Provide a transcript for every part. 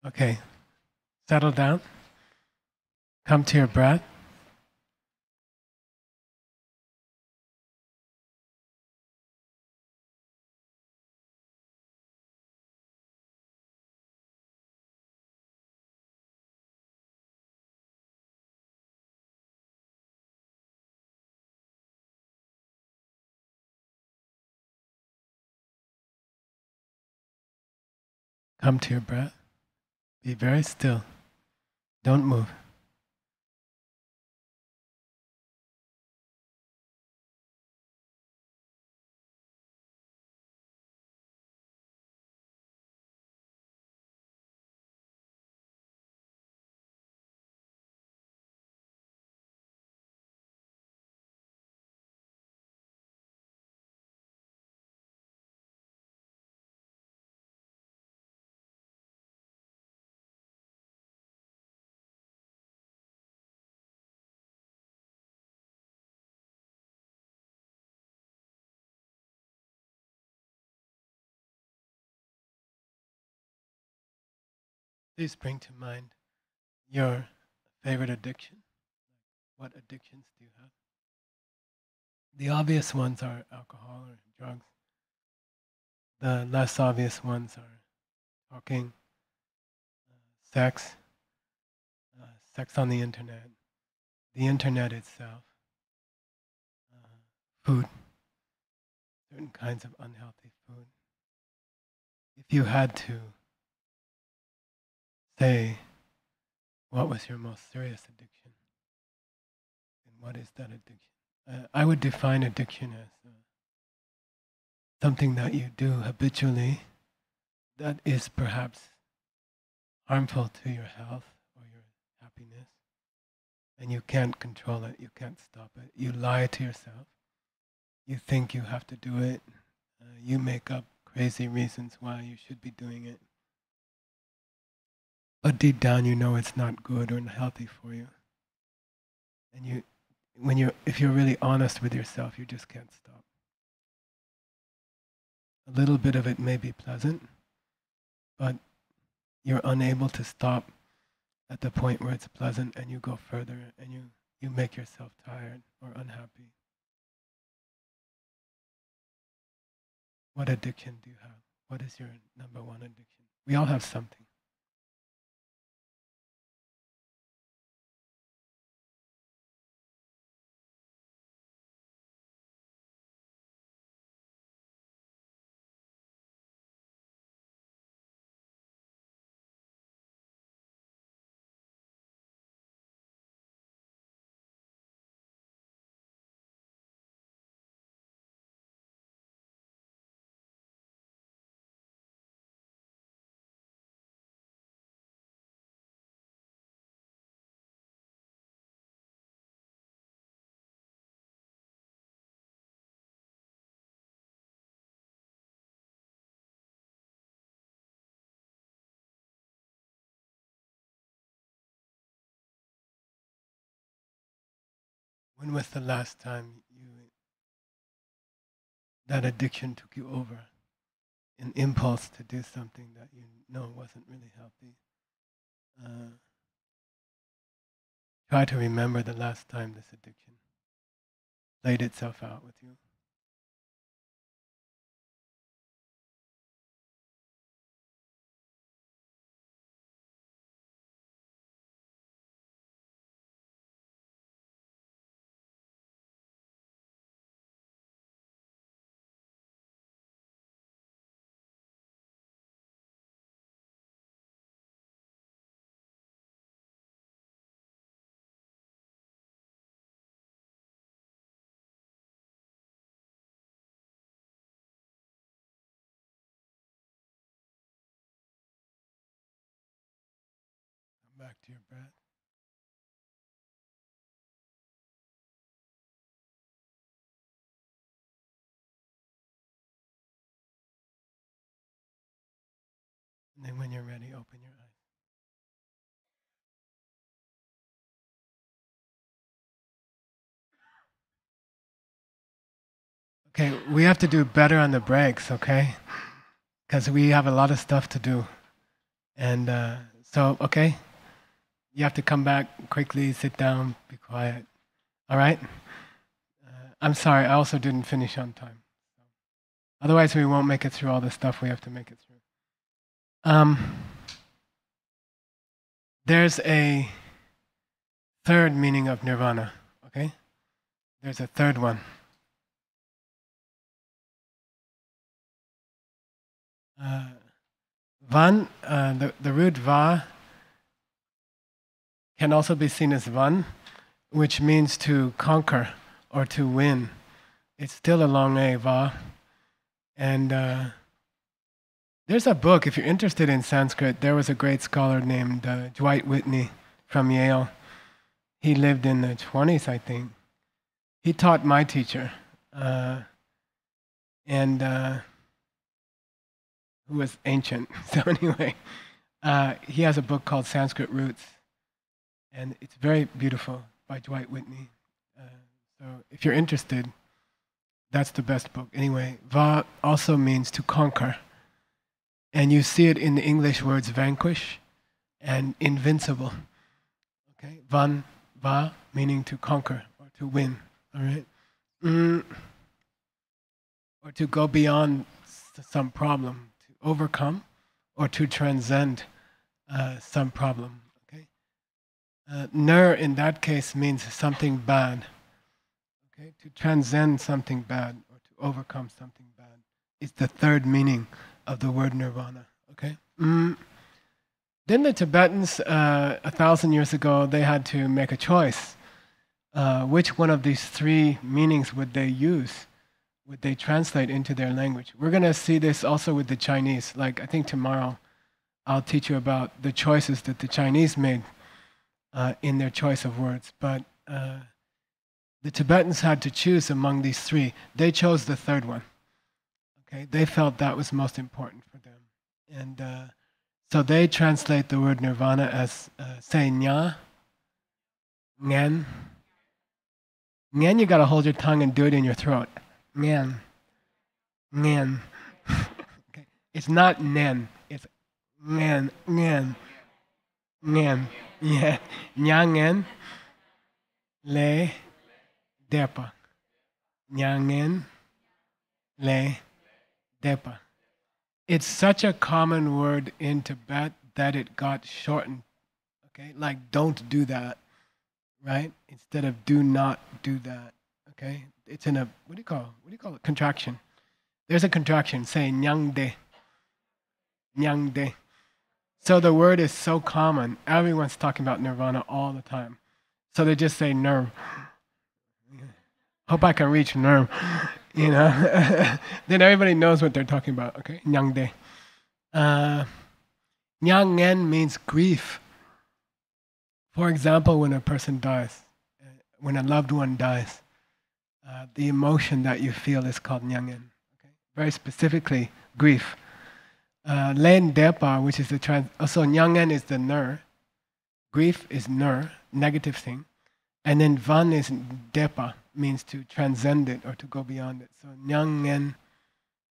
Okay, settle down. Come to your breath. Come to your breath. Be very still. Don't move. Please bring to mind your favorite addiction. What addictions do you have? The obvious ones are alcohol or drugs. The less obvious ones are talking, sex, sex on the internet itself, food, certain kinds of unhealthy food. If you had to say what was your most serious addiction, and what is that addiction? I would define addiction as something that you do habitually that is perhaps harmful to your health or your happiness, and you can't control it, you can't stop it. You lie to yourself. You think you have to do it. You make up crazy reasons why you should be doing it. But deep down, you know it's not good or healthy for you. And if you're really honest with yourself, you just can't stop. A little bit of it may be pleasant, but you're unable to stop at the point where it's pleasant, and you go further, and you make yourself tired or unhappy. What addiction do you have? What is your number one addiction? We all have something. When was the last time that addiction took you over? An impulse to do something that you know wasn't really healthy. Try to remember the last time this addiction played itself out with you. Come back to your breath. And then when you're ready, open your eyes. Okay, we have to do better on the breaks, okay? Because we have a lot of stuff to do. And So, okay, you have to come back quickly, sit down, be quiet. All right? I'm sorry, I also didn't finish on time. Otherwise, we won't make it through all the stuff we have to make it through. There's a third meaning of nirvana, okay? There's a third one. Van, the root va can also be seen as van, which means to conquer or to win. It's still a long A, va. And there's a book, if you're interested in Sanskrit, there was a great scholar named Dwight Whitney from Yale. He lived in the 20s, I think. He taught my teacher, and who was ancient. So anyway, he has a book called Sanskrit Roots, and it's very beautiful by Dwight Whitney. So if you're interested, that's the best book. Anyway, va also means to conquer. And you see it in the English words vanquish and invincible. Okay, van, va, meaning to conquer or to win. All right, or to go beyond some problem, to overcome, or to transcend some problem. Okay, ner in that case means something bad. Okay, to transcend something bad or to overcome something bad is the third meaning of the word nirvana. Okay. Then the Tibetans, 1,000 years ago, they had to make a choice. Which one of these three meanings would they use? Would they translate into their language? We're going to see this also with the Chinese. Like, I think tomorrow I'll teach you about the choices that the Chinese made in their choice of words. But the Tibetans had to choose among these three. They chose the third one. Okay, they felt that was most important for them. And so they translate the word nirvana as say nya, ngen. Ngen, you gotta hold your tongue and do it in your throat. Ngen. Ngen. Okay. It's not nen, it's ngen, ngen, ngen. Yeah. Nyangen, le, depa. Nyangen, le, depa. It's such a common word in Tibet that it got shortened. Okay, like don't do that, right? Instead of do not do that. Okay, it's in a what do you call it? Contraction. There's a contraction. Say nyang de, nyang de. So the word is so common. Everyone's talking about nirvana all the time. So they just say nerve. Hope I can reach nerve. You know, then everybody knows what they're talking about. Okay, nyang de. Nyang en means grief. For example, when a person dies, when a loved one dies, the emotion that you feel is called nyang en. Okay, very specifically, grief. Len depa, which is the so nyang en is the ner. Grief is ner, negative thing, and then van is depa, means to transcend it or to go beyond it. So nyang en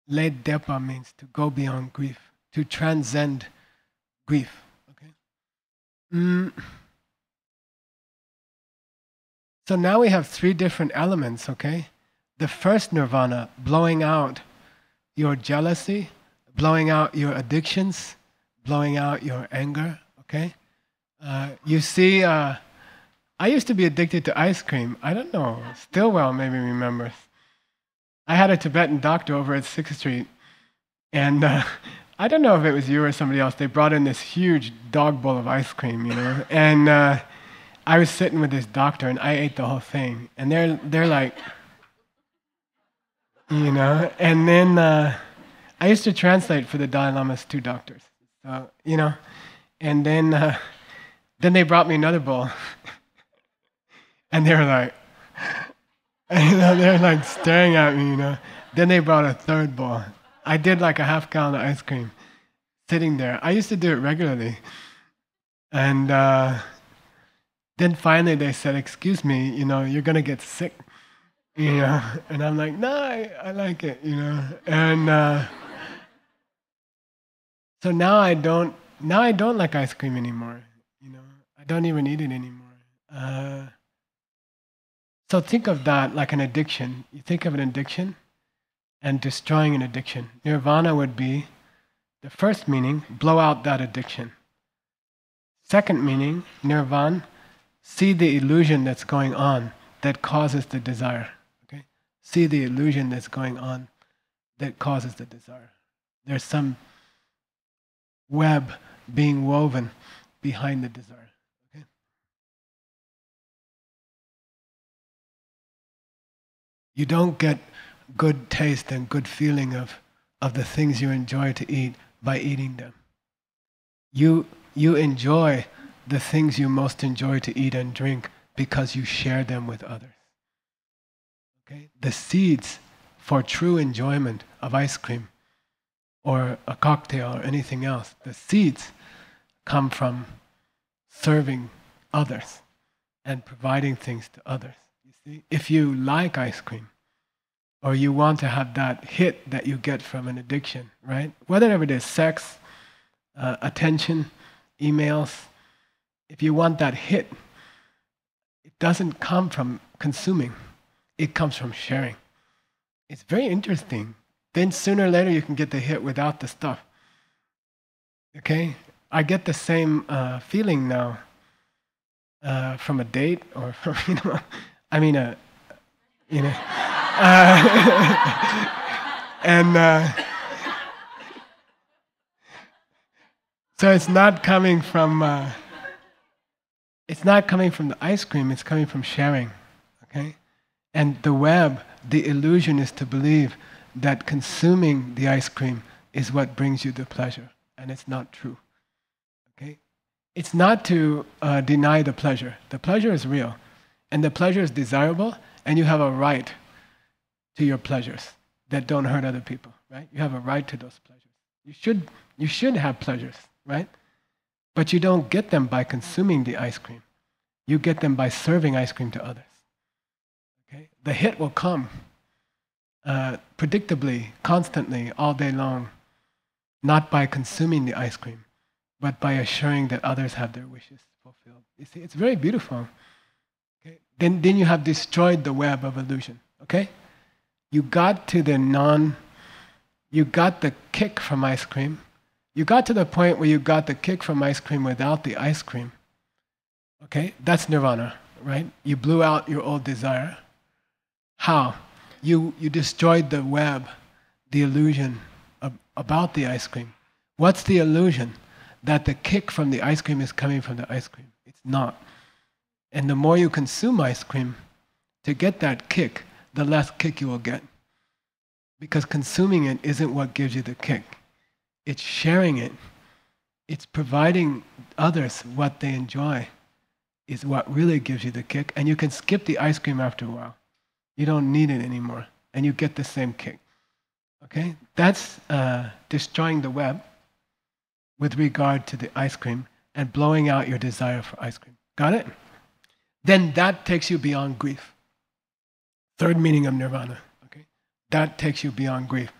le depa means to go beyond grief, to transcend grief. Okay. So now we have three different elements. Okay. The first nirvana, blowing out your jealousy, blowing out your addictions, blowing out your anger. Okay. You see. I used to be addicted to ice cream. I don't know. Stillwell maybe remembers. I had a Tibetan doctor over at 6th Street, and I don't know if it was you or somebody else. They brought in this huge dog bowl of ice cream, you know, and I was sitting with this doctor, and I ate the whole thing. And they're like, you know, and then I used to translate for the Dalai Lama's two doctors, so you know, and then they brought me another bowl. And they were like, you know, they're like staring at me, you know. Then they brought a third bowl. I did like a half gallon of ice cream sitting there. I used to do it regularly. And then finally they said, excuse me, you know, you're going to get sick, you know. And I'm like, no, I like it, you know. And so now I don't now I don't like ice cream anymore. You know, I don't even eat it anymore. So think of that like an addiction. You think of an addiction and destroying an addiction. Nirvana would be the first meaning, blow out that addiction. Second meaning, nirvana, see the illusion that's going on that causes the desire. Okay? See the illusion that's going on that causes the desire. There's some web being woven behind the desire. Okay? You don't get good taste and good feeling of the things you enjoy to eat by eating them. You enjoy the things you most enjoy to eat and drink because you share them with others. Okay? The seeds for true enjoyment of ice cream or a cocktail or anything else, the seeds come from serving others and providing things to others. You see, if you like ice cream or you want to have that hit that you get from an addiction, right? Whatever it is, sex, attention, emails, if you want that hit, it doesn't come from consuming, it comes from sharing. It's very interesting. Then sooner or later you can get the hit without the stuff. Okay? I get the same feeling now from a date or from, and so it's not coming from the ice cream, it's coming from sharing. Okay? And the web, the illusion is to believe that consuming the ice cream is what brings you the pleasure, and it's not true. Okay? It's not to deny the pleasure. The pleasure is real, and the pleasure is desirable, and you have a right to your pleasures that don't hurt other people, right? You have a right to those pleasures. You should have pleasures, right? But you don't get them by consuming the ice cream. You get them by serving ice cream to others. Okay? The hit will come predictably, constantly, all day long, not by consuming the ice cream, but by assuring that others have their wishes fulfilled. You see, it's very beautiful. Okay? Then you have destroyed the web of illusion. Okay? You got to you got the kick from ice cream. You got to the point where you got the kick from ice cream without the ice cream. Okay? That's nirvana, right? You blew out your old desire. How? You destroyed the web, the illusion about the ice cream. What's the illusion? That the kick from the ice cream is coming from the ice cream. It's not. And the more you consume ice cream to get that kick, the less kick you will get. Because consuming it isn't what gives you the kick. It's sharing it. It's providing others what they enjoy is what really gives you the kick. And you can skip the ice cream after a while. You don't need it anymore. And you get the same kick. Okay? That's destroying the web with regard to the ice cream and blowing out your desire for ice cream. Got it? Then that takes you beyond grief. Third meaning of nirvana. Okay? That takes you beyond grief.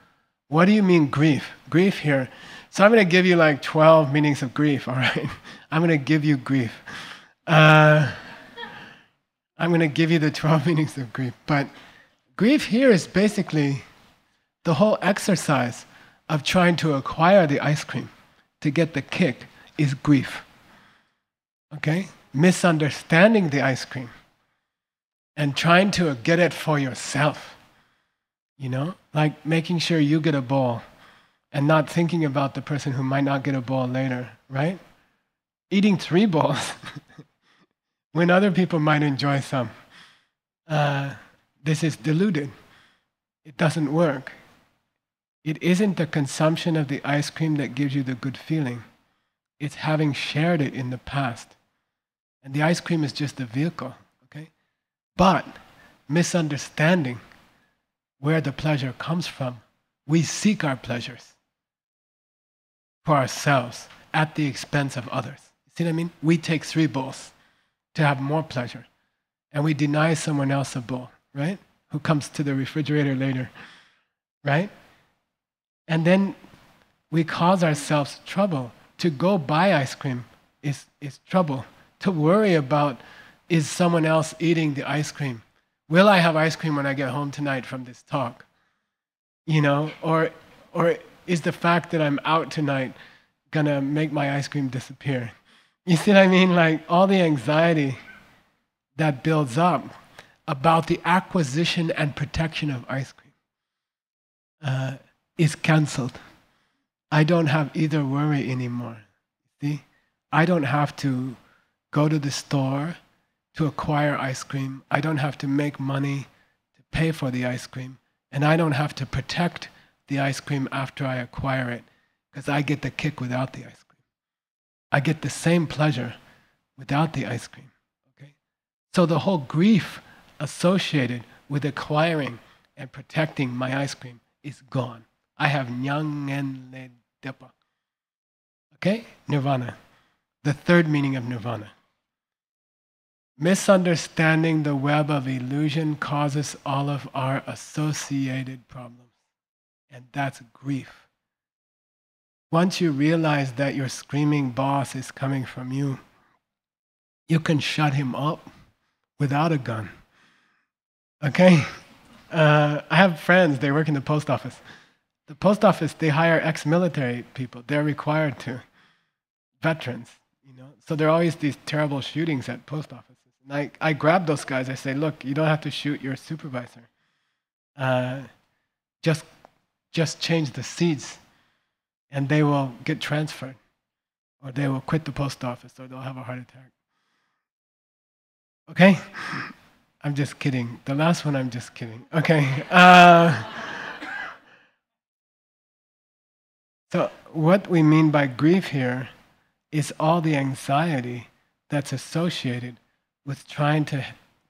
What do you mean grief? Grief here. So I'm going to give you like 12 meanings of grief, all right? I'm going to give you grief. I'm going to give you the 12 meanings of grief. But grief here is basically the whole exercise of trying to acquire the ice cream to get the kick is grief. Okay? Misunderstanding the ice cream and trying to get it for yourself. You know? Like making sure you get a bowl and not thinking about the person who might not get a bowl later, right? Eating 3 bowls when other people might enjoy some. This is deluded. It doesn't work. It isn't the consumption of the ice cream that gives you the good feeling. It's having shared it in the past. And the ice cream is just the vehicle, okay? But misunderstanding where the pleasure comes from, we seek our pleasures for ourselves at the expense of others. See what I mean? We take 3 bowls to have more pleasure. And we deny someone else a bowl, right? Who comes to the refrigerator later, right? And then we cause ourselves trouble to go buy ice cream is trouble. To worry about, is someone else eating the ice cream? Will I have ice cream when I get home tonight from this talk? You know, or is the fact that I'm out tonight gonna make my ice cream disappear? You see what I mean? Like all the anxiety that builds up about the acquisition and protection of ice cream is cancelled. I don't have either worry anymore. See? I don't have to go to the store to acquire ice cream. I don't have to make money to pay for the ice cream. And I don't have to protect the ice cream after I acquire it, because I get the kick without the ice cream. I get the same pleasure without the ice cream. Okay? So the whole grief associated with acquiring and protecting my ice cream is gone. I have nyang en le depa. Okay? Nirvana. The third meaning of nirvana. Misunderstanding the web of illusion causes all of our associated problems. And that's grief. Once you realize that your screaming boss is coming from you, you can shut him up without a gun. Okay? I have friends, they work in the post office. The post office, they hire ex-military people. They're required to. Veterans, you know. So there are always these terrible shootings at post offices. And I grab those guys, I say, look, you don't have to shoot your supervisor. Just change the seats and they will get transferred. Or they will quit the post office, or they'll have a heart attack. Okay? I'm just kidding. The last one, I'm just kidding. Okay. So what we mean by grief here is all the anxiety that's associated with trying to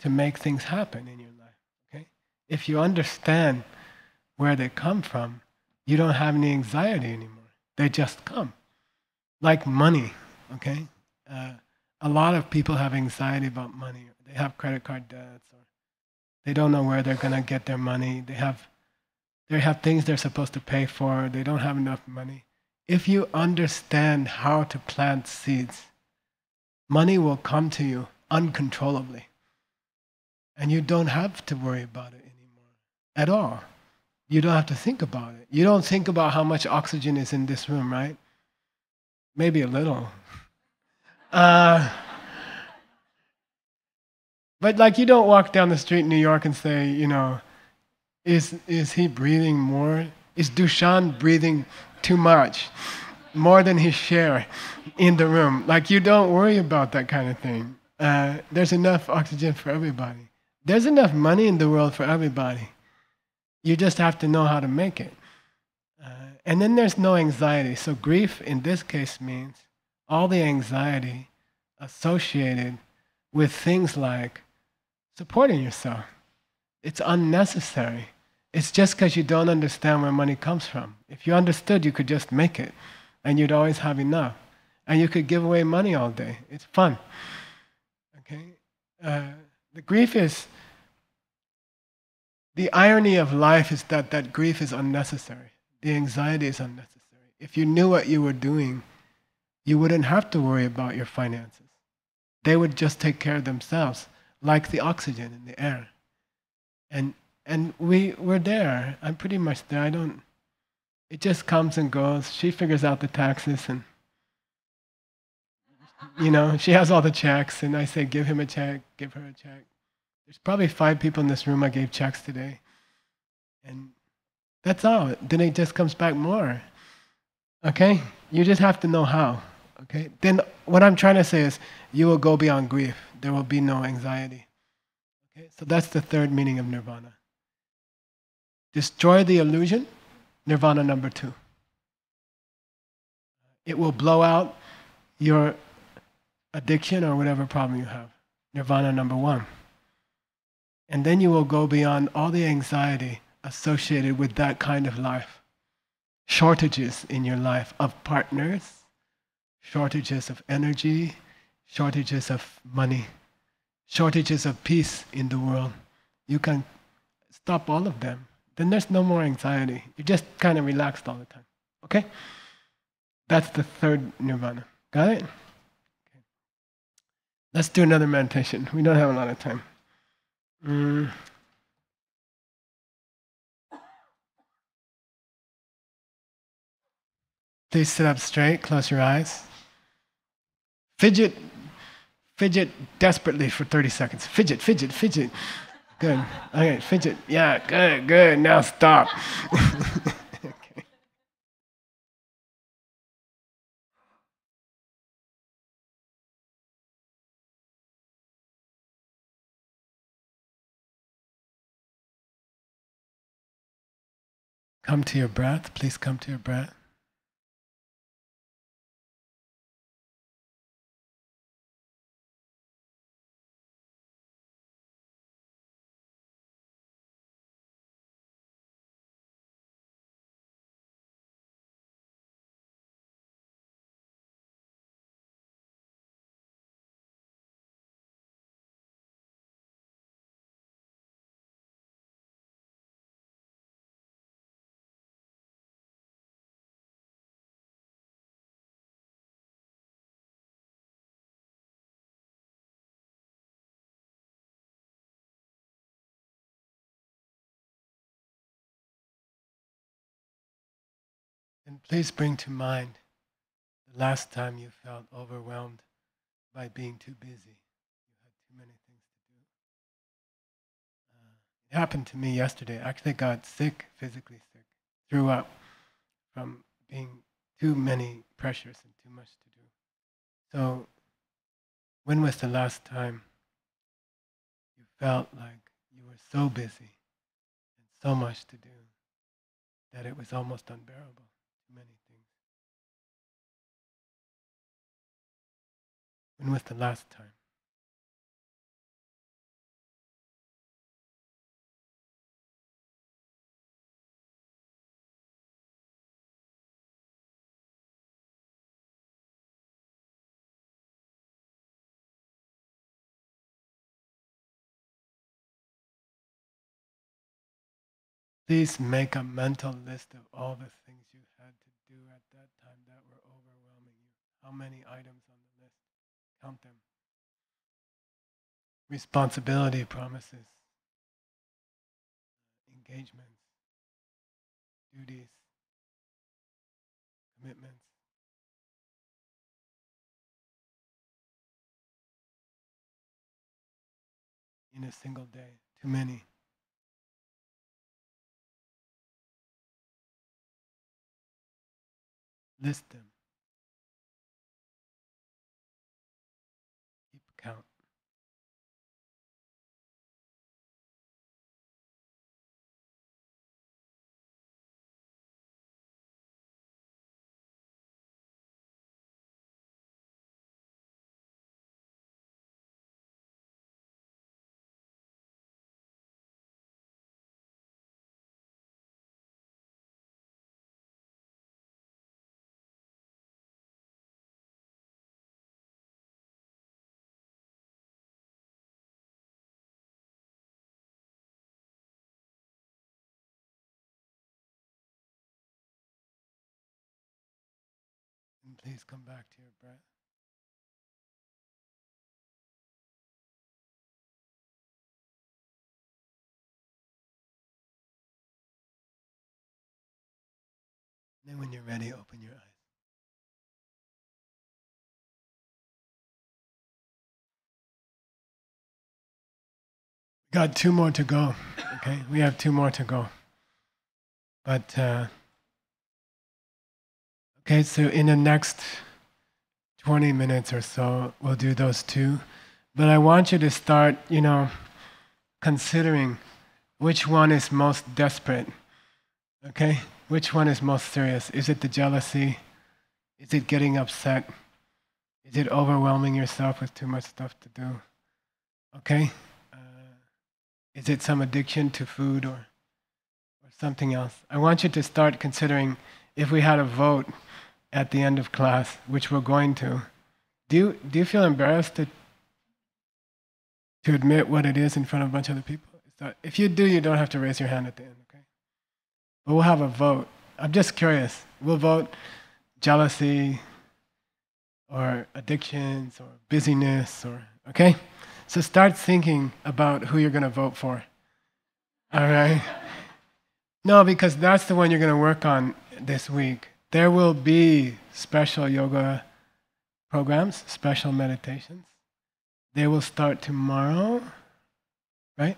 make things happen in your life. Okay? If you understand where they come from, you don't have any anxiety anymore. They just come. Like money, okay? A lot of people have anxiety about money. They have credit card debts, or they don't know where they're gonna get their money. They have things they're supposed to pay for. They don't have enough money. If you understand how to plant seeds, money will come to you uncontrollably. And you don't have to worry about it anymore at all. You don't have to think about it. You don't think about how much oxygen is in this room, right? Maybe a little. But like, you don't walk down the street in New York and say, you know, is he breathing more? Is Dushan breathing too much? More than his share in the room? Like, you don't worry about that kind of thing. There's enough oxygen for everybody. There's enough money in the world for everybody. You just have to know how to make it. And then there's no anxiety. So grief in this case means all the anxiety associated with things like supporting yourself. It's unnecessary. It's just because you don't understand where money comes from. If you understood, you could just make it, and you'd always have enough. And you could give away money all day. It's fun. Okay? The grief is, the irony of life is that grief is unnecessary. The anxiety is unnecessary. If you knew what you were doing, you wouldn't have to worry about your finances. They would just take care of themselves, like the oxygen in the air. And we're there. I'm pretty much there. It just comes and goes. She figures out the taxes, and you know, she has all the checks, and I say, give him a check, give her a check. There's probably 5 people in this room I gave checks today. And that's all. Then it just comes back more. Okay? You just have to know how. Okay? Then what I'm trying to say is, you will go beyond grief. There will be no anxiety. Okay? So that's the third meaning of nirvana. Destroy the illusion, nirvana number 2. It will blow out your addiction or whatever problem you have. Nirvana number 1. And then you will go beyond all the anxiety associated with that kind of life. Shortages in your life of partners, shortages of energy, shortages of money, shortages of peace in the world. You can stop all of them. Then there's no more anxiety. You're just kind of relaxed all the time. Okay? That's the third nirvana. Got it? Okay. Let's do another meditation. We don't have a lot of time. Please sit up straight, close your eyes. Fidget desperately for 30 seconds. Fidget. Good. Okay, fidget. Yeah, good. Now stop. Okay. Come to your breath. Please come to your breath. And please bring to mind the last time you felt overwhelmed by being too busy. You had too many things to do. It happened to me yesterday. I actually got sick, physically sick, threw up from being too many pressures and too much to do. So, when was the last time you felt like you were so busy and so much to do that it was almost unbearable? Too many things. When was the last time? Please make a mental list of all the things you had to do at that time that were overwhelming you. How many items on the list? Count them. Responsibility, promises, engagements, duties, commitments. In a single day. Too many. List them. Keep count. And please come back to your breath. And then when you're ready, open your eyes. We got 2 more to go. Okay, we have 2 more to go. But okay, so in the next 20 minutes or so, we'll do those 2. But I want you to start, considering which one is most desperate. Okay? Which one is most serious? Is it the jealousy? Is it getting upset? Is it overwhelming yourself with too much stuff to do? Okay? Is it some addiction to food or something else? I want you to start considering, if we had a vote at the end of class, which we're going to, do you feel embarrassed to admit what it is in front of a bunch of other people? If you do, you don't have to raise your hand at the end, okay? But we'll have a vote. I'm just curious. We'll vote. jealousy, or addictions, or busyness, or okay? So start thinking about who you're going to vote for. All right? No, because that's the one you're going to work on this week. There will be special yoga programs, special meditations. They will start tomorrow, right?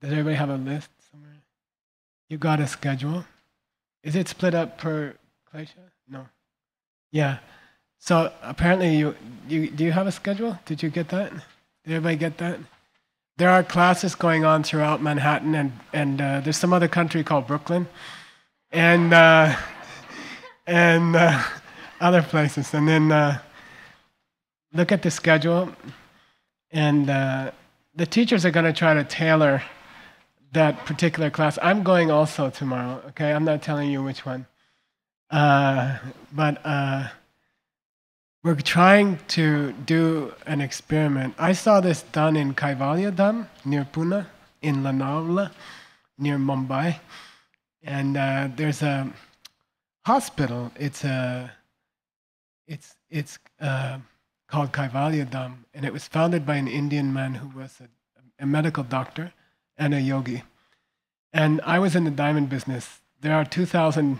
Does everybody have a list somewhere? You got a schedule? Is it split up per klesha? No. Yeah. So apparently you do you have a schedule? Did you get that? Did everybody get that? There are classes going on throughout Manhattan, and there's some other country called Brooklyn, and other places. And then look at the schedule, and the teachers are going to try to tailor that particular class. I'm going also tomorrow. Okay, I'm not telling you which one, but we're trying to do an experiment. I saw this done in Kaivalya Dham near Pune, in Lonavala, near Mumbai, and there's a hospital. It's called Kaivalya Dham, and it was founded by an Indian man who was a medical doctor and a yogi. And I was in the diamond business. There are 2,000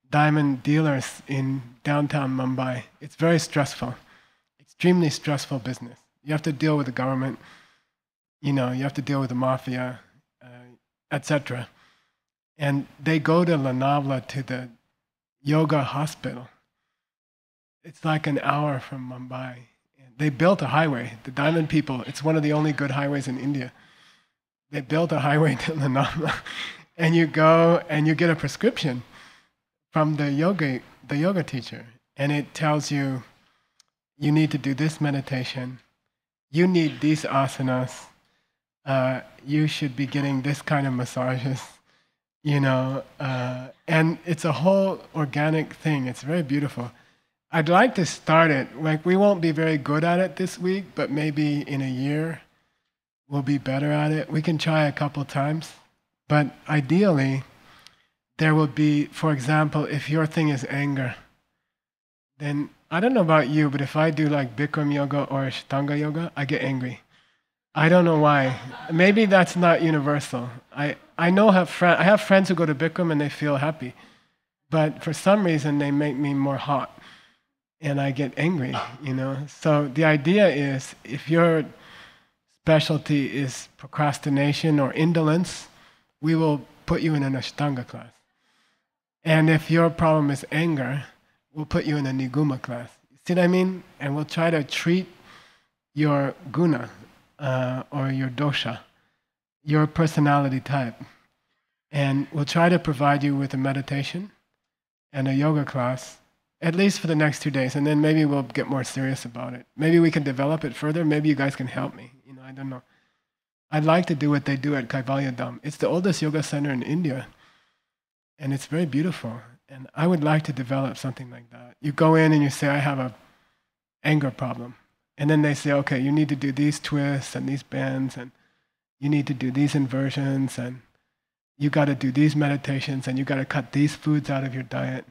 diamond dealers in downtown Mumbai. It's very stressful, extremely stressful business. You have to deal with the government, you have to deal with the mafia, etc. And they go to Lonavala to the yoga hospital. It's like an hour from Mumbai. They built a highway. The diamond people, it's one of the only good highways in India. They built a highway to Lonavala, and you go and you get a prescription from the yoga teacher, and it tells you, you need to do this meditation, you need these asanas, you should be getting this kind of massages, and it's a whole organic thing. It's very beautiful. I'd like to start it. Like, we won't be very good at it this week, but maybe in a year we'll be better at it. We can try a couple times, but ideally, there will be, for example, if your thing is anger, then I don't know about you, but if I do like Bikram yoga or Ashtanga yoga, I get angry. I don't know why. Maybe that's not universal. I have friends who go to Bikram and they feel happy, but for some reason they make me more hot, and I get angry. So the idea is, if your specialty is procrastination or indolence, we will put you in an Ashtanga class. And if your problem is anger, we'll put you in a Niguma class. See what I mean? And we'll try to treat your guna or your dosha, your personality type. And we'll try to provide you with a meditation and a yoga class, at least for the next 2 days. And then maybe we'll get more serious about it. Maybe we can develop it further. Maybe you guys can help me. I don't know. I'd like to do what they do at Kaivalya Dham. It's the oldest yoga center in India. And it's very beautiful. And I would like to develop something like that. You go in and you say, I have an anger problem. And then they say, okay, you need to do these twists and these bends, and you need to do these inversions, and you got to do these meditations, and you got to cut these foods out of your diet.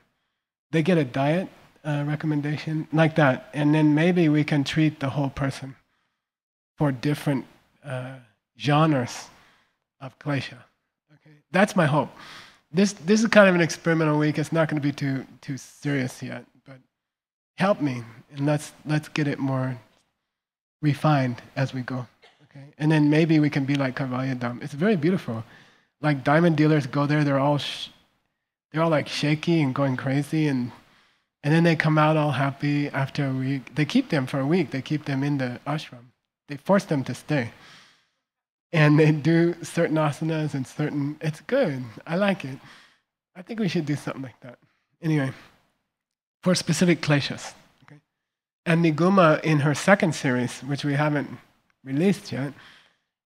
They get a diet recommendation like that. And then maybe we can treat the whole person for different genres of klesha. Okay? That's my hope. This is kind of an experimental week. It's not going to be too serious yet, but help me, and let's get it more refined as we go. Okay, and then maybe we can be like Kaivalya Dham. It's very beautiful. Like, diamond dealers go there, they're all like shaky and going crazy, and then they come out all happy after a week. They keep them for a week. They keep them in the ashram. They force them to stay. And they do certain asanas and it's good. I like it. I think we should do something like that. Anyway, for specific kleshas. Okay? And Niguma, in her second series, which we haven't released yet,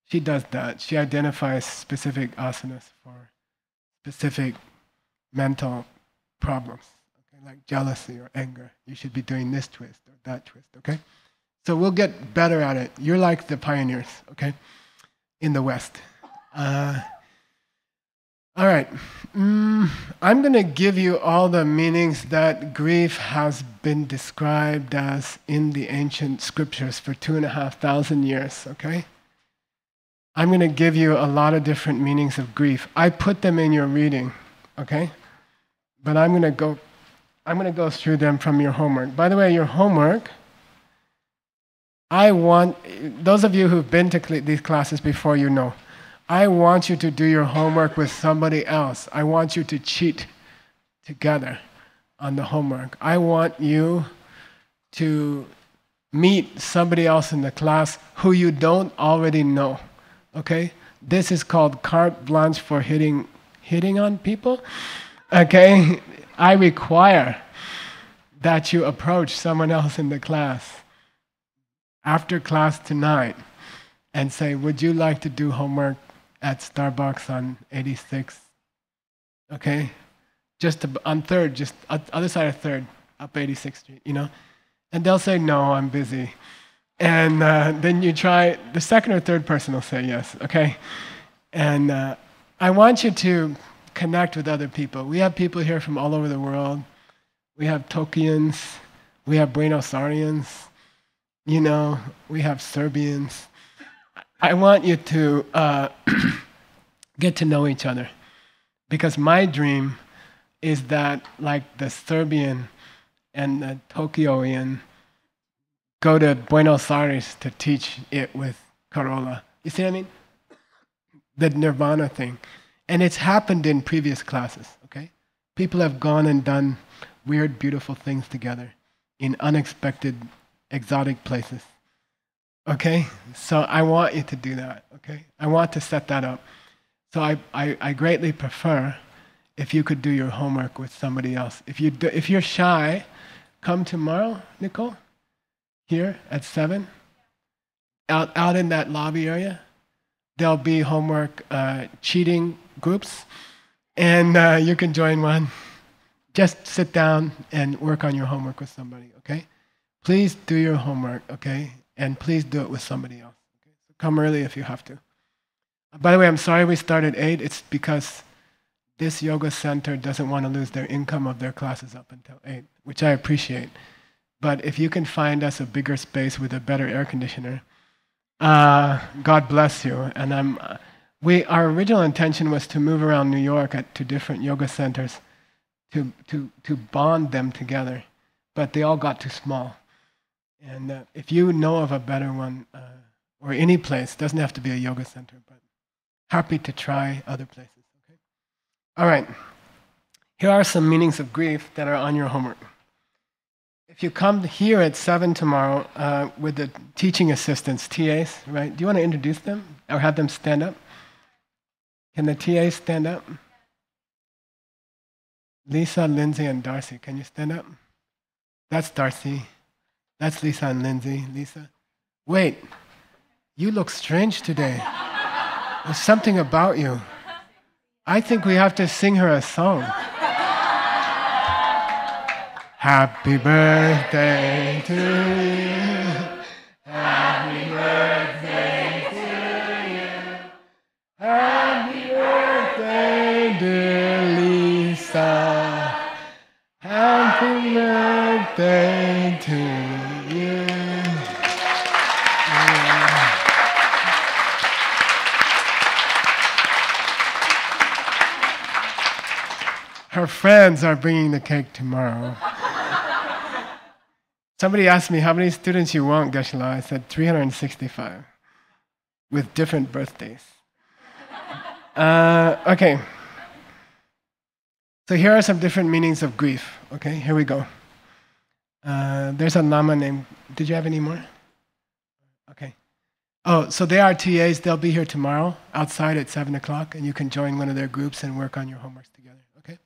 she does that. She identifies specific asanas for specific mental problems, okay? Like jealousy or anger. You should be doing this twist or that twist, okay? So we'll get better at it. You're like the pioneers, okay? In the West. All right. I'm going to give you all the meanings that grief has been described as in the ancient scriptures for 2,500 years, okay? I'm going to give you a lot of different meanings of grief. I put them in your reading, okay? But I'm going to go through them from your homework. By the way, your homework, I want, those of you who've been to these classes before, you know, I want you to do your homework with somebody else. I want you to cheat together on the homework. I want you to meet somebody else in the class who you don't already know, okay? This is called carte blanche for hitting on people, okay? I require that you approach someone else in the class after class tonight and say, would you like to do homework at Starbucks on 86? Okay? Just on 3rd, just other side of 3rd, up 86th Street, you know? And they'll say, no, I'm busy. And then you try, the second or third person will say yes, okay? And I want you to connect with other people. We have people here from all over the world. We have Tokians, we have Buenos Airians, you know, we have Serbians. I want you to get to know each other, because my dream is that, like, the Serbian and the Tokyoian go to Buenos Aires to teach it with Corolla. You see what I mean? The Nirvana thing. And it's happened in previous classes, okay? People have gone and done weird, beautiful things together in unexpected, exotic places. Okay? So I want you to do that, okay? I want to set that up. So I greatly prefer if you could do your homework with somebody else. If you're shy, come tomorrow, Nicole, here at 7, out in that lobby area. There'll be homework cheating groups, and you can join one. Just sit down and work on your homework with somebody, okay? Please do your homework, okay? And please do it with somebody else. Okay? So come early if you have to. By the way, I'm sorry we started 8. It's because this yoga center doesn't want to lose their income of their classes up until 8, which I appreciate. But if you can find us a bigger space with a better air conditioner, God bless you. And our original intention was to move around New York to different yoga centers to bond them together, but they all got too small. And if you know of a better one, or any place, doesn't have to be a yoga center, but happy to try other places. Okay. All right. Here are some meanings of grief that are on your homework. If you come here at 7 tomorrow with the teaching assistants, TAs, right? Do you want to introduce them or have them stand up? Can the TAs stand up? Lisa, Lindsay, and Darcy, can you stand up? That's Darcy. That's Lisa and Lindsay. Lisa. Wait, you look strange today. There's something about you. I think we have to sing her a song. Happy birthday to you. Happy birthday to you. Happy birthday, dear Lisa. Happy birthday to you. Her friends are bringing the cake tomorrow. Somebody asked me, how many students you want, Geshe? I said 365, with different birthdays. Okay. So here are some different meanings of grief. Okay, here we go. There's a Lama named, did you have any more? Okay. Oh, so they are TAs. They'll be here tomorrow outside at 7 o'clock, and you can join one of their groups and work on your homeworks together. Okay.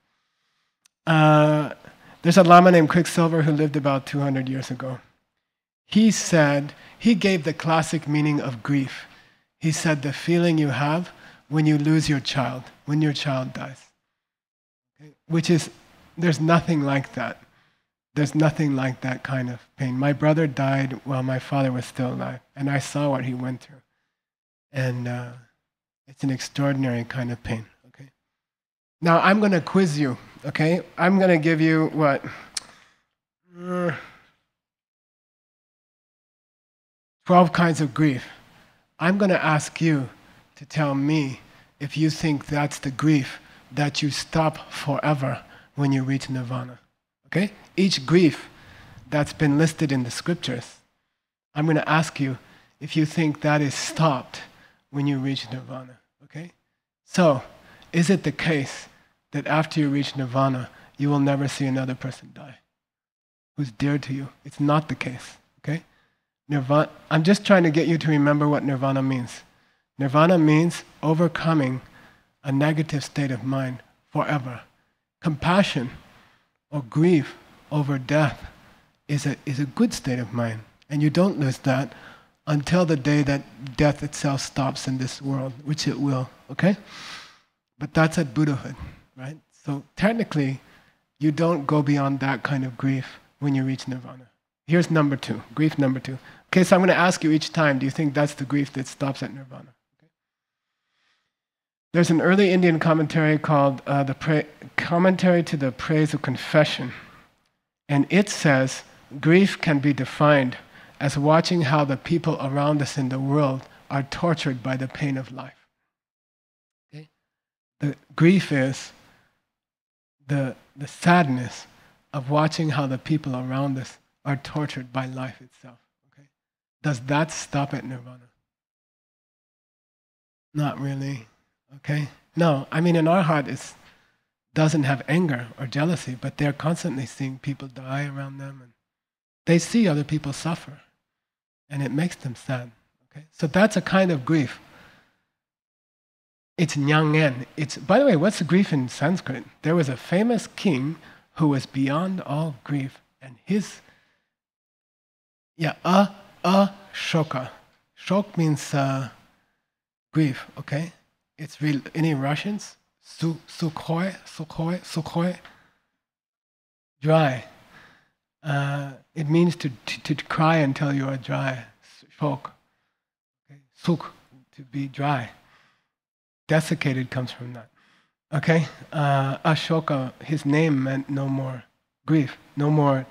There's a Lama named Quicksilver who lived about 200 years ago. He said, he gave the classic meaning of grief. He said the feeling you have when you lose your child, when your child dies. Okay? Which is, there's nothing like that. There's nothing like that kind of pain. My brother died while my father was still alive, and I saw what he went through. And it's an extraordinary kind of pain. Okay? Now I'm going to quiz you, okay? I'm going to give you what? 12 kinds of grief. I'm going to ask you to tell me if you think that's the grief that you stop forever when you reach nirvana. Okay? Each grief that's been listed in the scriptures, I'm going to ask you if you think that is stopped when you reach nirvana. Okay? So, is it the case that after you reach nirvana, you will never see another person die who's dear to you? It's not the case. Okay? Nirvana, I'm just trying to get you to remember what nirvana means. Nirvana means overcoming a negative state of mind forever. Compassion or grief over death is a good state of mind. And you don't lose that until the day that death itself stops in this world, which it will, okay? But that's at Buddhahood, right? So technically, you don't go beyond that kind of grief when you reach nirvana. Here's number 2, grief number 2. Okay, so I'm going to ask you each time, do you think that's the grief that stops at nirvana? Okay. There's an early Indian commentary called Commentary to the Praise of Confession. And it says, grief can be defined as watching how the people around us in the world are tortured by the pain of life. Okay? The grief is the sadness of watching how the people around us are tortured by life itself. Okay? Does that stop at nirvana? Not really. Okay? No, I mean in our heart it doesn't have anger or jealousy, but they're constantly seeing people die around them, and they see other people suffer, and it makes them sad. Okay? So that's a kind of grief. It's nyang'en. It's, by the way, what's grief in Sanskrit? There was a famous king who was beyond all grief, and his shoka. Shok means grief, okay? It's real. Any Russians? Sukhoy. Dry. It means to cry until you are dry. Shok. Okay? Suk, to be dry. Desiccated comes from that. Okay? Ashoka, his name meant no more grief, no more.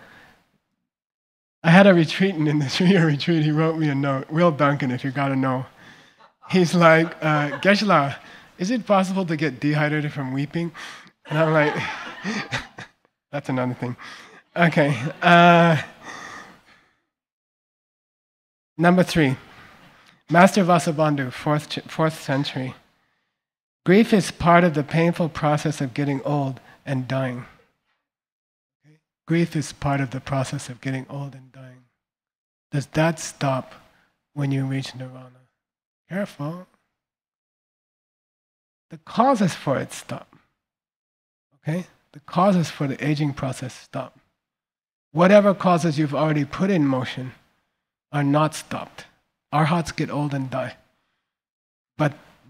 I had a retreat, and in the 3-year retreat, he wrote me a note. Will Duncan, if you gotta know. He's like, Geshe, is it possible to get dehydrated from weeping? And I'm like, that's another thing. Okay. Number 3. Master Vasubandhu, 4th century. Grief is part of the painful process of getting old and dying. Okay? Grief is part of the process of getting old and dying. Does that stop when you reach nirvana? Careful. The causes for it stop. Okay? The causes for the aging process stop. Whatever causes you've already put in motion are not stopped. Arhats get old and die.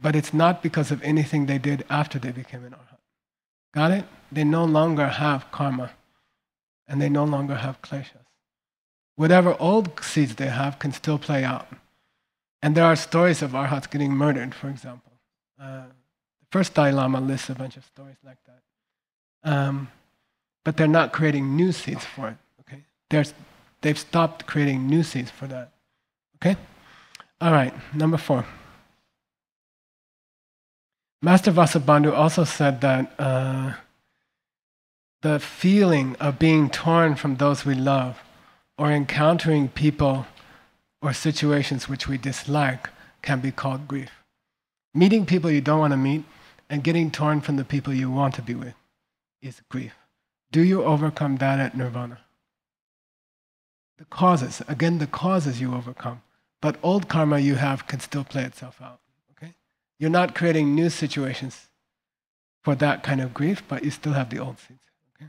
But it's not because of anything they did after they became an arhat. Got it? They no longer have karma, and they no longer have kleshas. Whatever old seeds they have can still play out. And there are stories of arhats getting murdered, for example. The first Dalai Lama lists a bunch of stories like that. But they're not creating new seeds for it. Okay? They've stopped creating new seeds for that. Okay? All right, number 4. Master Vasubandhu also said that the feeling of being torn from those we love, or encountering people or situations which we dislike, can be called grief. Meeting people you don't want to meet and getting torn from the people you want to be with is grief. Do you overcome that at nirvana? The causes, again, the causes you overcome, but old karma you have can still play itself out. You're not creating new situations for that kind of grief, but you still have the old seeds. Okay?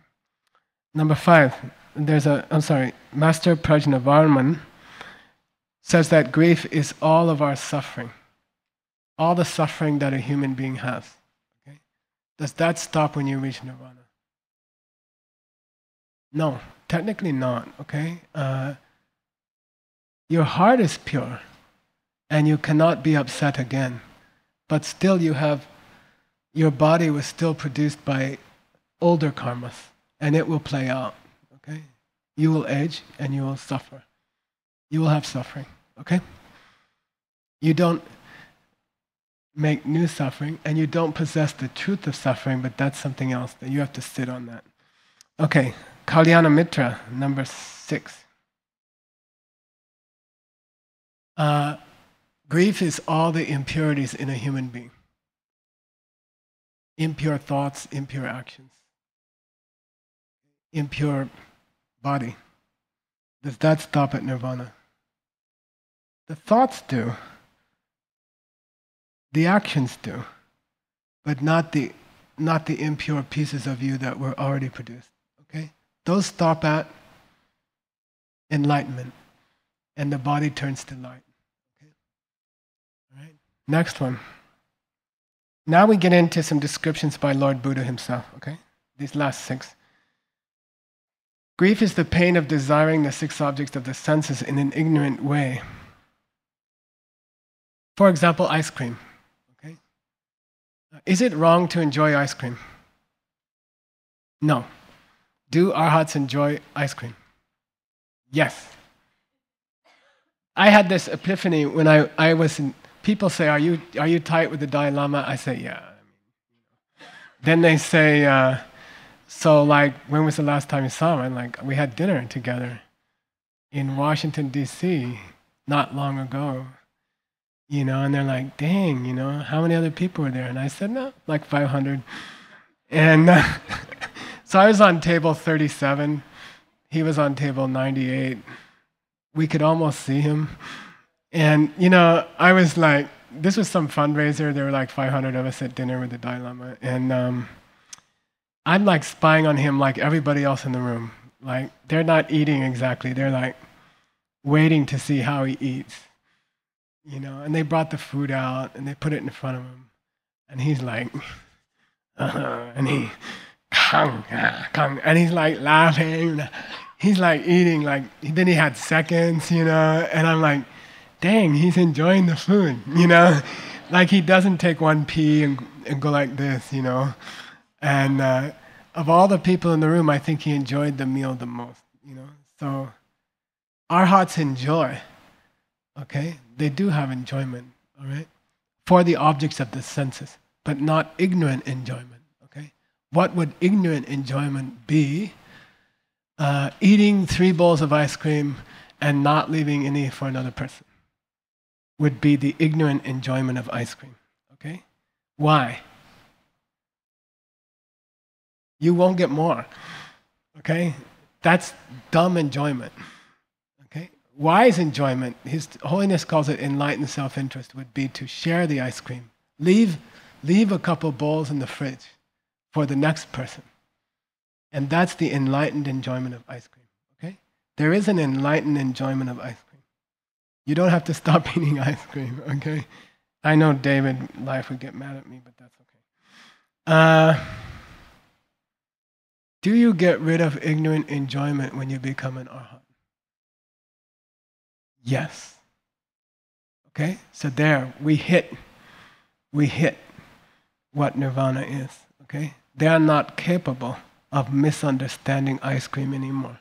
Number 5, Master Prajnavarman says that grief is all of our suffering, all the suffering that a human being has. Okay? Does that stop when you reach nirvana? No, technically not. Okay? Your heart is pure, and you cannot be upset again. But still you your body was still produced by older karmas, and it will play out. Okay? You will age and you will suffer. You will have suffering. Okay? You don't make new suffering, and you don't possess the truth of suffering, but that's something else that you have to sit on that. Okay, Kalyana Mitra, number 6. Grief is all the impurities in a human being. Impure thoughts, impure actions, impure body. Does that stop at nirvana? The thoughts do. The actions do. But not the impure pieces of you that were already produced. Okay? Those stop at enlightenment, and the body turns to light. Okay? All right. Next one. Now we get into some descriptions by Lord Buddha himself. Okay? These last 6. Grief is the pain of desiring the 6 objects of the senses in an ignorant way. For example, ice cream. Okay? Is it wrong to enjoy ice cream? No. Do arhats enjoy ice cream? Yes. I had this epiphany when I was in. People say, "Are you tight with the Dalai Lama?" I say, "Yeah." Then they say, "So like, when was the last time you saw him?" I'm like, "We had dinner together in Washington D.C. not long ago." And they're like, "Dang, how many other people were there?" And I said, "No, like 500." And so I was on table 37. He was on table 98. We could almost see him. And, I was like, this was some fundraiser. There were like 500 of us at dinner with the Dalai Lama. And I'm like spying on him like everybody else in the room. Like, they're not eating exactly. They're like waiting to see how he eats. And they brought the food out and they put it in front of him. And he's like, and he, and he's like laughing. He's like eating, like, then he had seconds, and I'm like, dang, he's enjoying the food, Like he doesn't take one pee and go like this, And of all the people in the room, I think he enjoyed the meal the most, So arhats enjoy, okay? They do have enjoyment, all right? For the objects of the senses, but not ignorant enjoyment, okay? What would ignorant enjoyment be? Eating 3 bowls of ice cream and not leaving any for another person would be the ignorant enjoyment of ice cream, okay? Why? You won't get more, okay? That's dumb enjoyment, okay? Wise enjoyment, His Holiness calls it enlightened self-interest, would be to share the ice cream. Leave a couple bowls in the fridge for the next person. And that's the enlightened enjoyment of ice cream, okay? There is an enlightened enjoyment of ice cream. You don't have to stop eating ice cream, okay? I know David Life would get mad at me, but that's okay. Do you get rid of ignorant enjoyment when you become an arhat? Yes. Okay? So there, we hit what nirvana is, okay? They are not capable of misunderstanding ice cream anymore.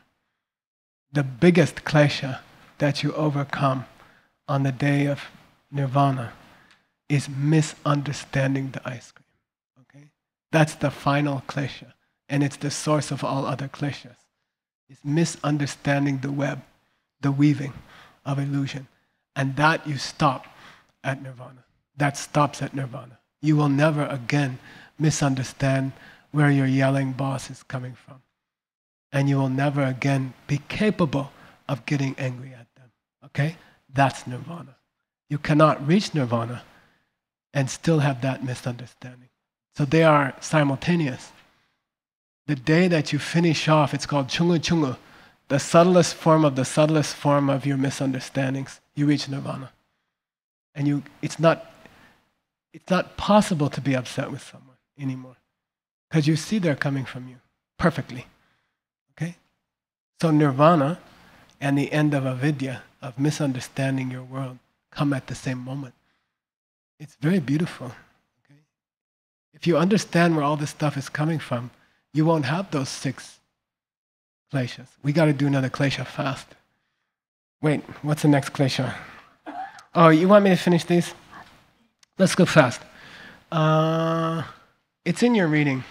The biggest klesha that you overcome on the day of nirvana is misunderstanding the ice cream. Okay? That's the final klesha, and it's the source of all other kleshas. It's misunderstanding the web, the weaving of illusion. And that you stop at nirvana. That stops at nirvana. You will never again misunderstand where your yelling boss is coming from. And you will never again be capable of getting angry at them. Okay? That's nirvana. You cannot reach nirvana and still have that misunderstanding. So they are simultaneous. The day that you finish off, it's called chungu chungu, the subtlest form of your misunderstandings, you reach nirvana. And it's not possible to be upset with someone anymore. Because you see they're coming from you perfectly. Okay? So nirvana and the end of avidya, of misunderstanding your world, come at the same moment. It's very beautiful. Okay? If you understand where all this stuff is coming from, you won't have those 6 kleshas. We got to do another klesha fast. Wait, what's the next klesha? Oh, you want me to finish these? Let's go fast. It's in your reading.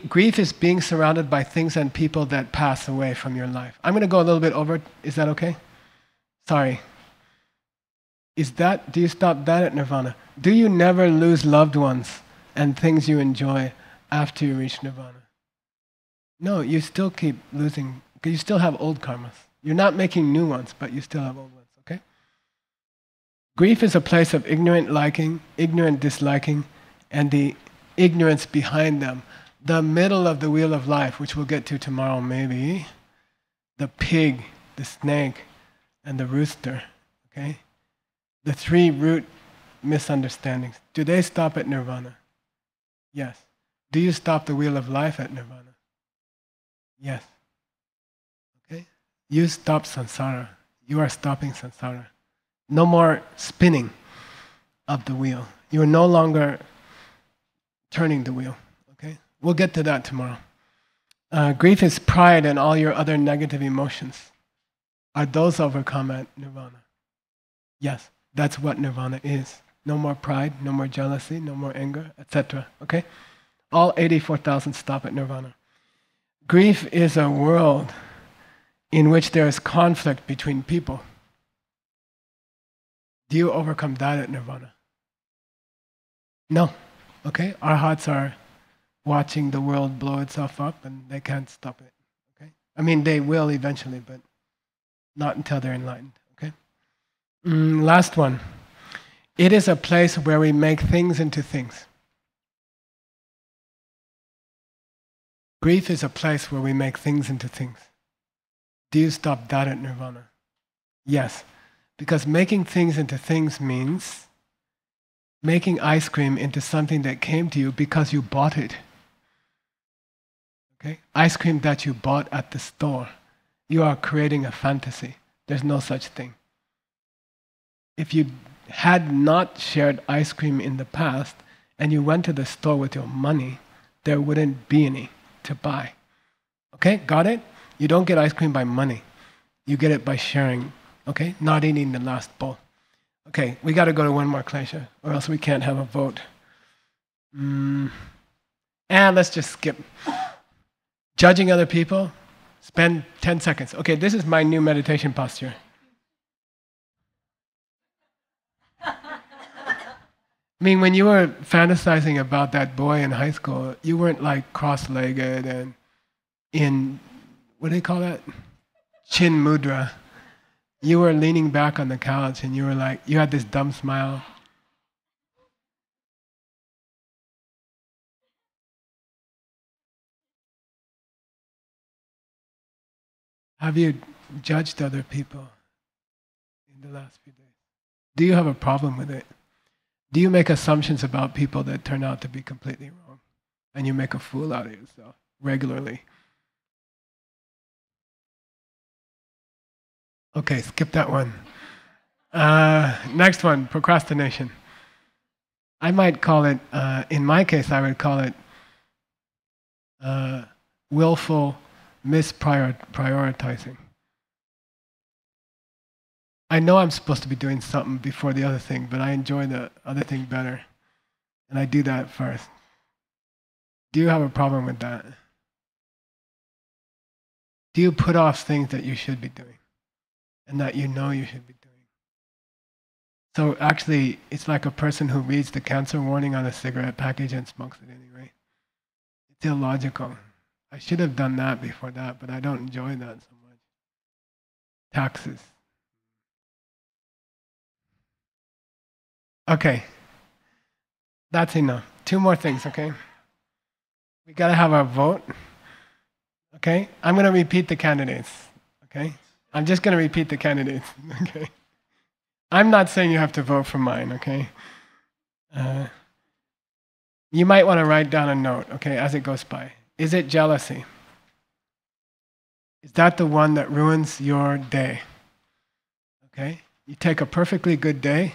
Grief is being surrounded by things and people that pass away from your life. I'm going to go a little bit over. Is that okay? Sorry. Do you stop that at Nirvana? Do you never lose loved ones and things you enjoy after you reach Nirvana? No, you still keep losing, because you still have old karmas. You're not making new ones, but you still have old ones, okay? Grief is a place of ignorant liking, ignorant disliking, and the ignorance behind them. The middle of the wheel of life, which we'll get to tomorrow maybe, the pig, the snake, and the rooster, okay? The 3 root misunderstandings. Do they stop at Nirvana? Yes. Do you stop the wheel of life at Nirvana? Yes. Okay? You stop samsara. You are stopping samsara. No more spinning of the wheel. You are no longer turning the wheel. Okay? We'll get to that tomorrow. Grief is pride and all your other negative emotions. Are those overcome at Nirvana? Yes. That's what Nirvana is. No more pride, no more jealousy, no more anger, etc. Okay? All 84,000 stop at Nirvana. Grief is a world in which there is conflict between people. Do you overcome that at Nirvana? No. Okay? Our hearts are watching the world blow itself up and they can't stop it. Okay? I mean, they will eventually, but not until they're enlightened. Okay? Last one. It is a place where we make things into things. Grief is a place where we make things into things. Do you stop that at Nirvana? Yes. Because making things into things means making ice cream into something that came to you because you bought it. Okay? Ice cream that you bought at the store. You are creating a fantasy. There's no such thing. If you had not shared ice cream in the past and you went to the store with your money, there wouldn't be any to buy. Okay, got it? You don't get ice cream by money. You get it by sharing, okay? Not eating the last bowl. Okay, we got to go to one more klesha or else we can't have a vote. And let's just skip. Judging other people, spend 10 seconds. Okay, this is my new meditation posture. I mean, when you were fantasizing about that boy in high school, you weren't like cross-legged and in, what do they call that? Chin mudra. You were leaning back on the couch and you were like, you had this dumb smile. Have you judged other people in the last few days? Do you have a problem with it? Do you make assumptions about people that turn out to be completely wrong? And you make a fool out of yourself regularly? Okay, skip that one. Next one, procrastination. I might call it, in my case, I would call it willful misprioritizing. I know I'm supposed to be doing something before the other thing, but I enjoy the other thing better. And I do that first. Do you have a problem with that? Do you put off things that you should be doing and that you know you should be doing? So actually, it's like a person who reads the cancer warning on a cigarette package and smokes it anyway. It's illogical. I should have done that before that, but I don't enjoy that so much. Taxes. Okay, that's enough. 2 more things, okay? We gotta have our vote, okay? I'm gonna repeat the candidates, okay? I'm just gonna repeat the candidates, okay? I'm not saying you have to vote for mine, okay? You might wanna write down a note, okay, as it goes by. Is it jealousy? Is that the one that ruins your day? Okay? You take a perfectly good day,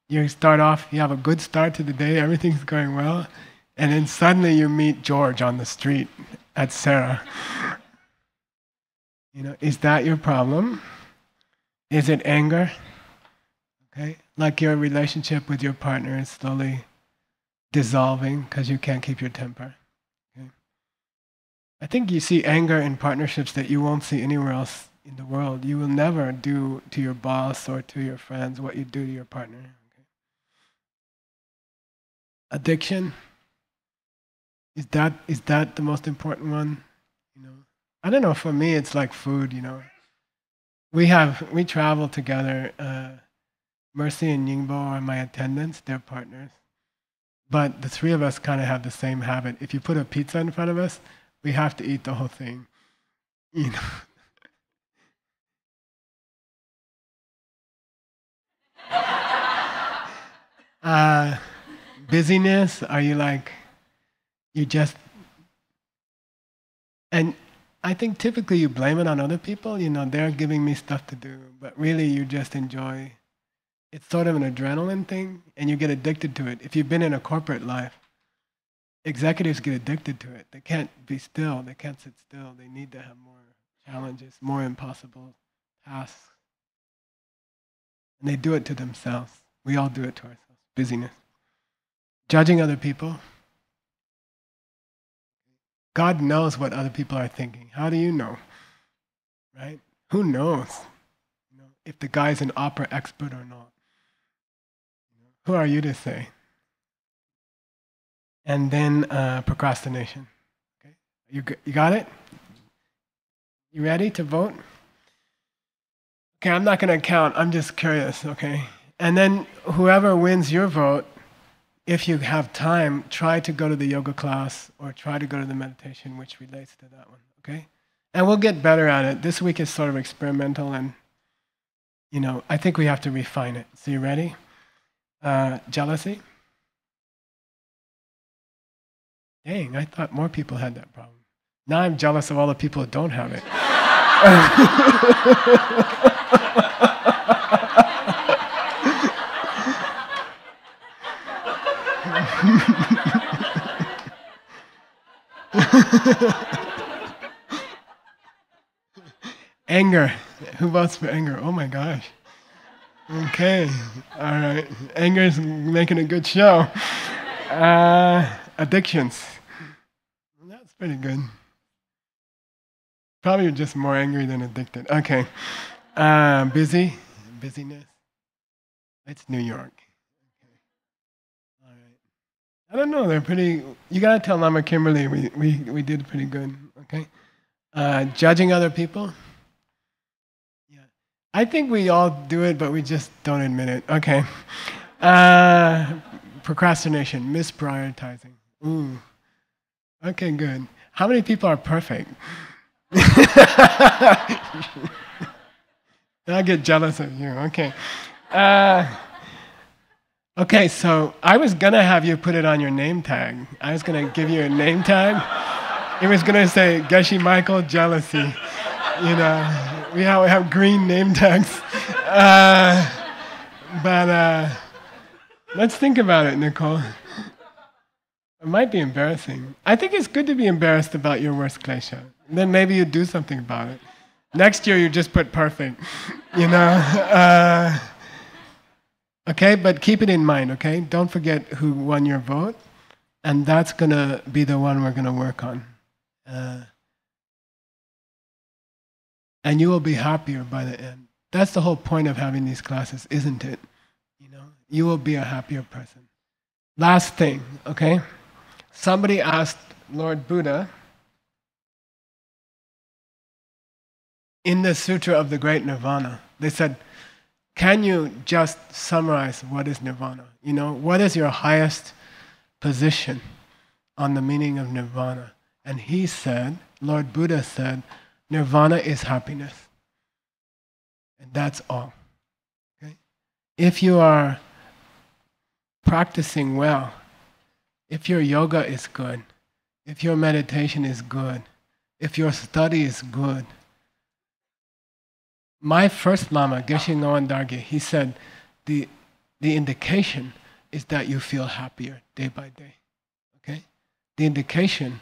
You start off, you have a good start to the day, everything's going well, and then suddenly you meet George on the street at Sarah. Is that your problem? Is it anger? Okay, like your relationship with your partner is slowly dissolving because you can't keep your temper. Okay? I think you see anger in partnerships that you won't see anywhere else in the world. You will never do to your boss or to your friends what you do to your partner. Okay? Addiction, is that the most important one? I don't know, for me it's like food, We travel together. Mercy and Yingbo are my attendants, they're partners. But the three of us kind of have the same habit. If you put a pizza in front of us, we have to eat the whole thing. Busyness, are you like, you just, and I think typically you blame it on other people, they're giving me stuff to do, but really you just enjoy. It's sort of an adrenaline thing, and you get addicted to it. If you've been in a corporate life, executives get addicted to it. They can't be still. They can't sit still. They need to have more challenges, more impossible tasks. And they do it to themselves. We all do it to ourselves. Busyness. Judging other people. God knows what other people are thinking. How do you know? Right? Who knows? If the guy's an opera expert or not. Who are you to say? And then procrastination. Okay, you got it? You ready to vote? Okay, I'm not going to count. I'm just curious, okay? And then whoever wins your vote, if you have time, try to go to the yoga class or try to go to the meditation, which relates to that one, okay? And we'll get better at it. This week is sort of experimental, and I think we have to refine it. So you ready? Jealousy? Dang, I thought more people had that problem. Now I'm jealous of all the people who don't have it. Anger. Who votes for anger? Oh my gosh. Okay, all right. Anger is making a good show. Addictions. That's pretty good. Probably just more angry than addicted. Okay. Busyness. It's New York. Okay. All right. I don't know. They're pretty. You gotta tell Lama Kimberly we did pretty good. Okay. Judging other people. I think we all do it, but we just don't admit it. Okay. Procrastination, misprioritizing. Ooh. Okay, good. How many people are perfect? I get jealous of you. Okay. Okay, so I was going to have you put it on your name tag. I was going to give you a name tag. It was going to say, Geshe Michael Jealousy. We have green name tags. But let's think about it, Nicole. It might be embarrassing. I think it's good to be embarrassed about your worst klesha. Then maybe you do something about it. Next year you just put perfect. Okay, but keep it in mind, okay? Don't forget who won your vote. And that's going to be the one we're going to work on. And you will be happier by the end. That's the whole point of having these classes, isn't it? You will be a happier person. Last thing, okay? Somebody asked Lord Buddha in the Sutra of the Great Nirvana, they said, can you just summarize what is Nirvana? What is your highest position on the meaning of Nirvana? And he said, Lord Buddha said, Nirvana is happiness. And that's all. Okay? If you are practicing well, if your yoga is good, if your meditation is good, if your study is good. My first Lama, Geshe Ngowan Dargye, he said, the the indication is that you feel happier day by day. Okay? The indication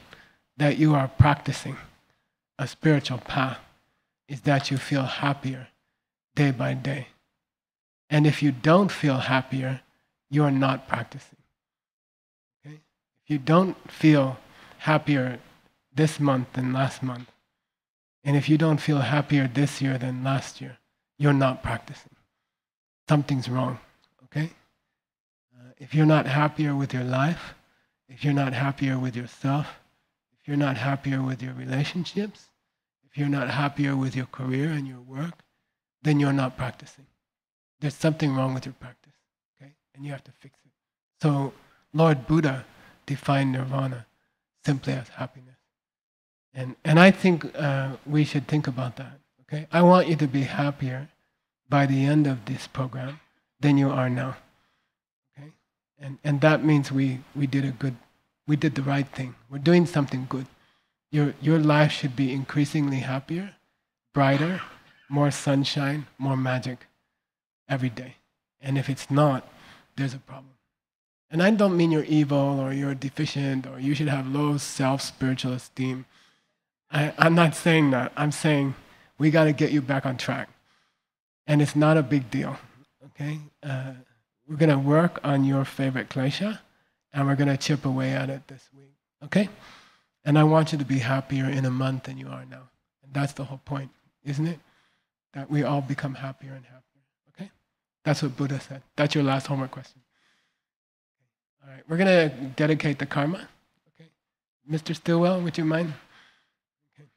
that you are practicing a spiritual path is that you feel happier day by day. And if you don't feel happier, you are not practicing. Okay? If you don't feel happier this month than last month, and if you don't feel happier this year than last year, you're not practicing. Something's wrong. Okay? If you're not happier with your life, if you're not happier with yourself, if you're not happier with your relationships, if you're not happier with your career and your work, then you're not practicing. There's something wrong with your practice, okay? And you have to fix it. So Lord Buddha defined nirvana simply as happiness. And I think we should think about that, okay? I want you to be happier by the end of this program than you are now, okay? And that means we did the right thing. We're doing something good. Your life should be increasingly happier, brighter, more sunshine, more magic every day. And if it's not, there's a problem. And I don't mean you're evil or you're deficient or you should have low self-spiritual esteem. I'm not saying that. I'm saying we got to get you back on track. And it's not a big deal, okay? We're going to work on your favorite klesha, and we're going to chip away at it this week, okay? And I want you to be happier in a month than you are now. And that's the whole point, isn't it? That we all become happier and happier, okay? That's what Buddha said. That's your last homework question. All right, we're going to dedicate the karma, okay? Mr. Stillwell, would you mind? Okay.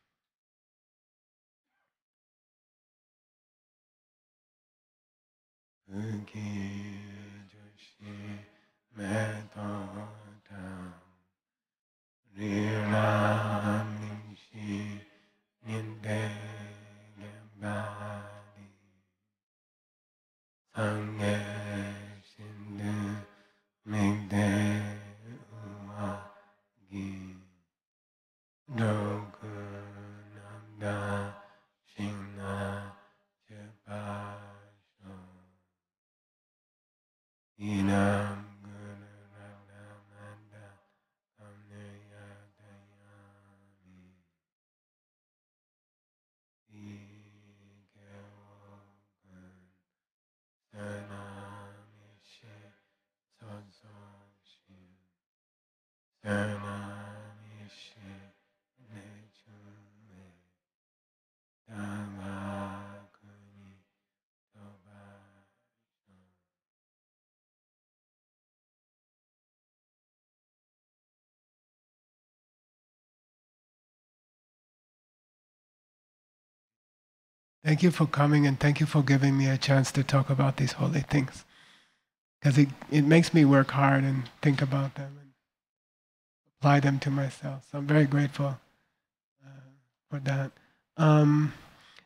Thank you for coming and thank you for giving me a chance to talk about these holy things. Because it makes me work hard and think about them and apply them to myself. So I'm very grateful for that.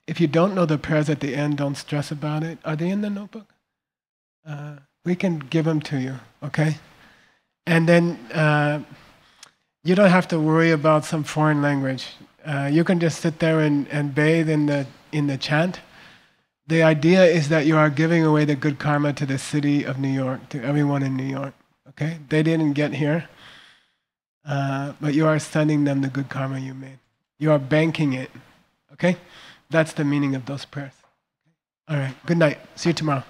If you don't know the prayers at the end, don't stress about it. Are they in the notebook? We can give them to you, okay? And then you don't have to worry about some foreign language. You can just sit there and bathe in the chant. The idea is that you are giving away the good karma to the city of New York, to everyone in New York. Okay? They didn't get here, but you are sending them the good karma you made. You are banking it. Okay? That's the meaning of those prayers. All right. Good night. See you tomorrow.